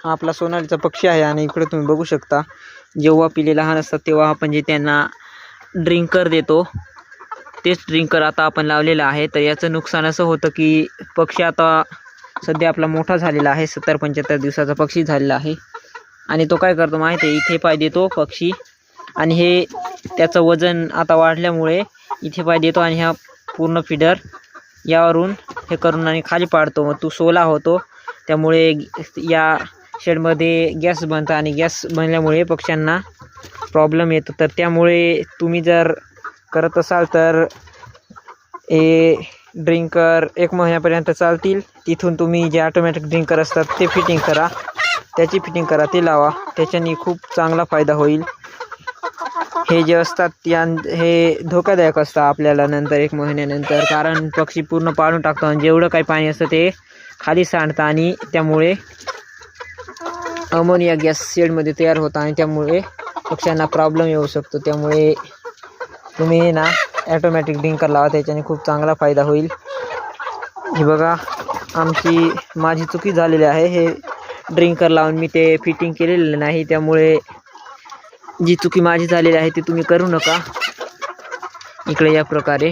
हा आपला सोनालीचा पक्षी आहे आणि इकडे तुम्ही बघू शकता जेव्हा पिले लहान असतात तेव्हा आपण जे त्यांना ड्रिंकर देतो तेच ड्रिंकर आता आपण लावलेलं आहे. तर याचं नुकसान असं होतं की पक्षी आता सध्या आपला मोठा झालेला आहे, 70-75 दिवसाचा पक्षी झालेला आहे आणि तो काय करतो माहिती आहे, इथे पाय देतो पक्षी आणि हे त्याचं वजन आता वाढल्यामुळे इथे पाय देतो आणि हा पूर्ण फिडर यावरून हे करून आणि खाली पाडतो. मग तो सोला होतो, त्यामुळे या शेडमध्ये गॅस बनतं आणि गॅस बनल्यामुळे पक्ष्यांना प्रॉब्लेम येतो. तर त्यामुळे तुम्ही जर करत असाल तर हे ड्रिंकर 1 महिन्यापर्यंत चालतील. तिथून तुम्ही जे ऑटोमॅटिक ड्रिंकर असतात ते फिटिंग करा, त्याची फिटिंग करा, ते लावा, त्याच्याने खूप चांगला फायदा होईल. हे जे असतात हे धोकादायक असतं आपल्याला नंतर 1 महिन्यानंतर, कारण पक्षी पूर्ण पाडून टाकतो आणि जेवढं काही पाणी असतं ते खाली सांडतं आणि त्यामुळे अमोनिया गॅस शेडमध्ये तयार होता आणि त्यामुळे पक्ष्यांना प्रॉब्लेम येऊ शकतो. त्यामुळे तुम्ही ना ॲटोमॅटिक ड्रिंकर लावा, त्याच्याने खूप चांगला फायदा होईल. हे बघा माझी चुकी झालेली आहे, हे ड्रिंकर लावून मी ते फिटिंग केलेलं नाही, त्यामुळे जी चुकी माझी झालेली आहे ती तुम्ही करू नका. इकडे या प्रकारे